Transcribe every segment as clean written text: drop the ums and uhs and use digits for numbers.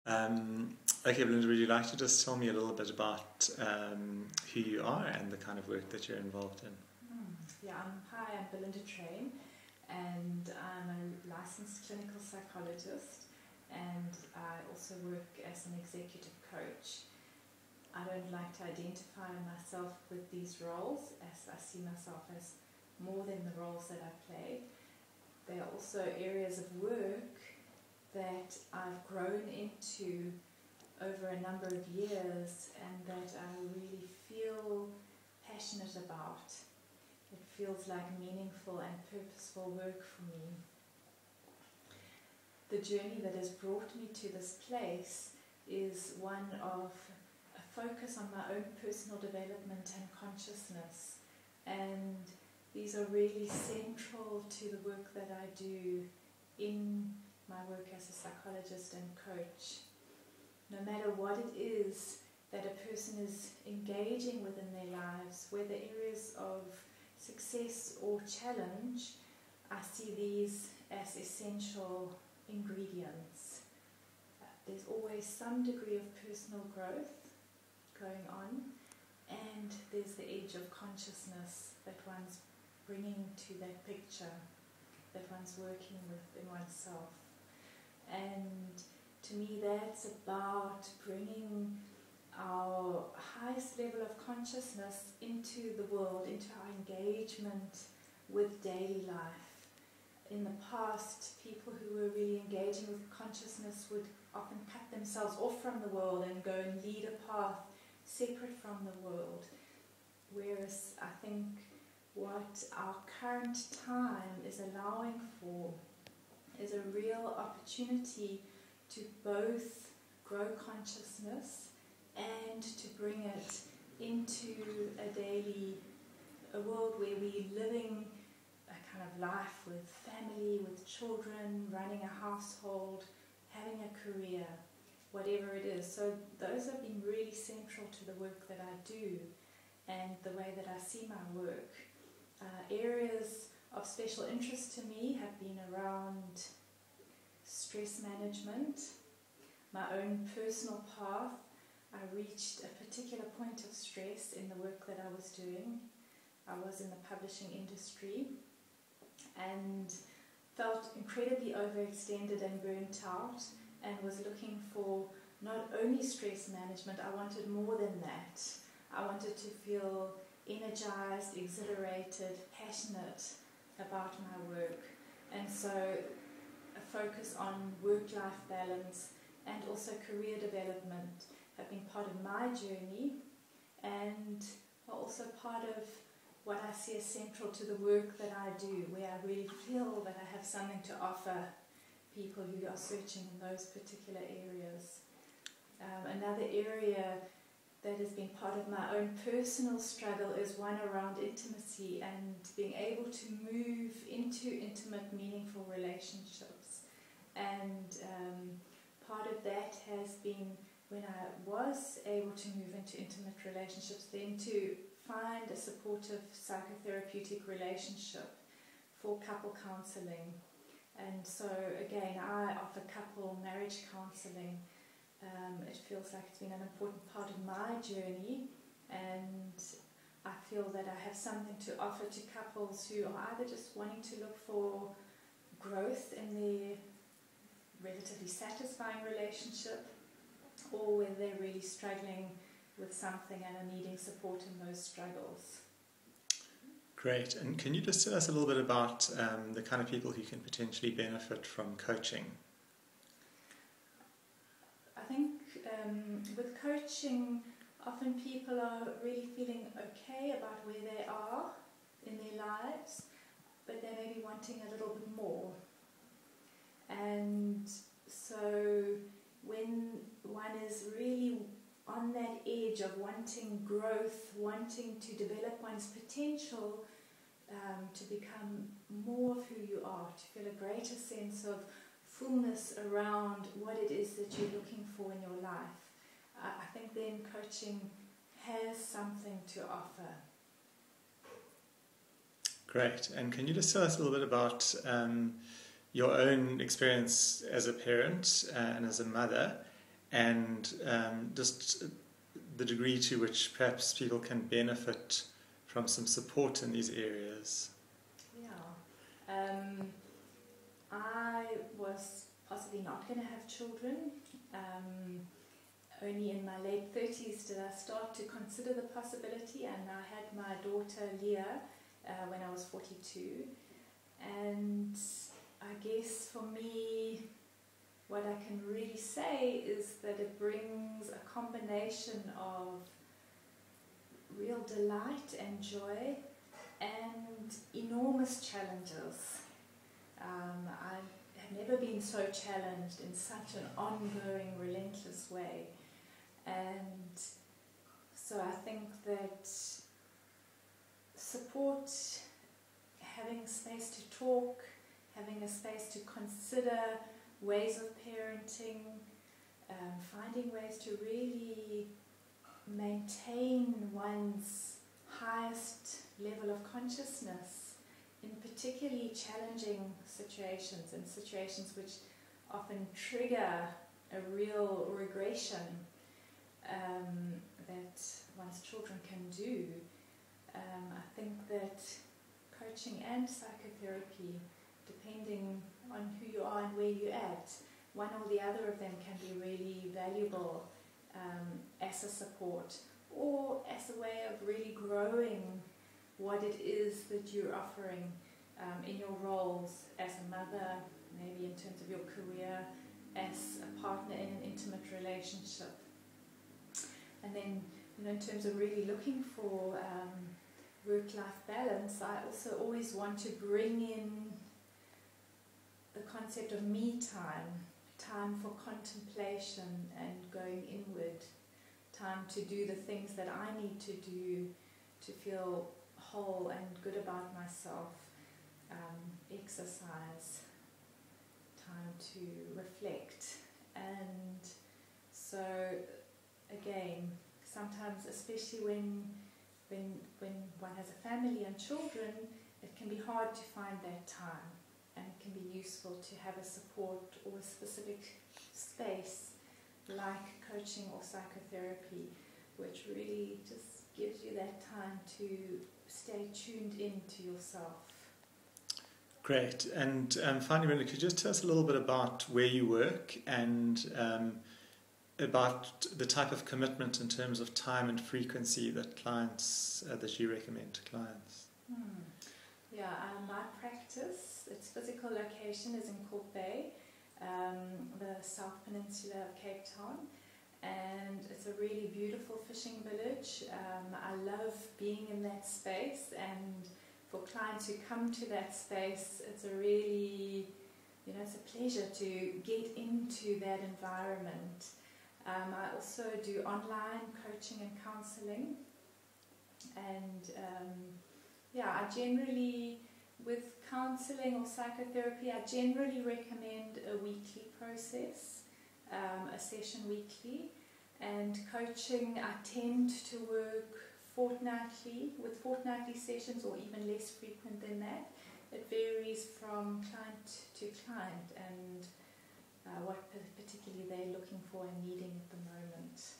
Okay, Belinda, would you like to just tell me a little bit about who you are and the kind of work that you're involved in? Hi, I'm Belinda Train, and I'm a licensed clinical psychologist, and I also work as an executive coach. I don't like to identify myself with these roles, as I see myself as more than the roles that I play. They are also areas of work that I've grown into over a number of years and that I really feel passionate about. It feels like meaningful and purposeful work for me. The journey that has brought me to this place is one of a focus on my own personal development and consciousness, and these are really central to the work that I do in my work as a psychologist and coach. No matter what it is that a person is engaging with in their lives, whether areas of success or challenge, I see these as essential ingredients. There's always some degree of personal growth going on, and there's the edge of consciousness that one's bringing to that picture, that one's working with in oneself. And to me, that's about bringing our highest level of consciousness into the world, into our engagement with daily life. In the past, people who were really engaging with consciousness would often cut themselves off from the world and go and lead a path separate from the world. Whereas I think what our current time is allowing for is a real opportunity to both grow consciousness and to bring it into a world where we're living a kind of life with family, with children, running a household, having a career, whatever it is. So those have been really central to the work that I do and the way that I see my work. Areas of special interest to me have been around stress management, my own personal path. I reached a particular point of stress in the work that I was doing. I was in the publishing industry and felt incredibly overextended and burnt out, and was looking for not only stress management, I wanted more than that. I wanted to feel energized, exhilarated, passionate about my work. And so a focus on work-life balance and also career development have been part of my journey, and are also part of what I see as central to the work that I do, where I really feel that I have something to offer people who are searching in those particular areas. Another area that has been part of my own personal struggle is one around intimacy and being able to move into intimate, meaningful relationships. And part of that has been, when I was able to move into intimate relationships, then to find a supportive psychotherapeutic relationship for couple counselling. And so again, I offer couple marriage counselling. It feels like it's been an important part of my journey, and I feel that I have something to offer to couples who are either just wanting to look for growth in their relatively satisfying relationship, or whether they're really struggling with something and are needing support in those struggles. Great. And can you just tell us a little bit about the kind of people who can potentially benefit from coaching? I think with coaching, often people are really feeling okay about where they are in their lives, but they may be wanting a little bit more. And so when one is really on that edge of wanting growth, wanting to develop one's potential, to become more of who you are, to feel a greater sense of fullness around what it is that you're looking for in your life, I think then coaching has something to offer. Great. And can you just tell us a little bit about your own experience as a parent and as a mother, and just the degree to which perhaps people can benefit from some support in these areas. Yeah. I was possibly not going to have children. Only in my late 30s did I start to consider the possibility, and I had my daughter Leah when I was 42. And I guess for me, what I can really say is that it brings a combination of real delight and joy and enormous challenges. I have never been so challenged in such an ongoing, relentless way. And so I think that support, having space to talk, having a space to consider ways of parenting, finding ways to really maintain one's highest level of consciousness in particularly challenging situations, and situations which often trigger a real regression that one's children can do. I think that coaching and psychotherapy, depending on who you are and where you're at, one or the other of them can be really valuable as a support or as a way of really growing what it is that you're offering in your roles as a mother, maybe in terms of your career, as a partner in an intimate relationship. And then, in terms of really looking for work-life balance, I also always want to bring in the concept of me time, time for contemplation and going inward, time to do the things that I need to do to feel whole and good about myself, exercise, time to reflect. And so again, sometimes, especially when one has a family and children, it can be hard to find that time, and it can be useful to have a support or a specific space like coaching or psychotherapy, which really just gives you that time to stay tuned into yourself. Great. And finally, Belinda, could you just tell us a little bit about where you work and about the type of commitment in terms of time and frequency that clients that you recommend to clients? Yeah, my practice, its physical location is in Kalk Bay, the South Peninsula of Cape Town, and it's a really beautiful fishing village. I love being in that space, and for clients who come to that space, it's a really, it's a pleasure to get into that environment. I also do online coaching and counselling, and I generally, with counselling or psychotherapy, I generally recommend a weekly process, a session weekly, and coaching I tend to work fortnightly, with fortnightly sessions, or even less frequent than that. It varies from client to client and what particularly they're looking for and needing at the moment.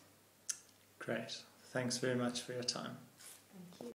Great. Thanks very much for your time. Thank you.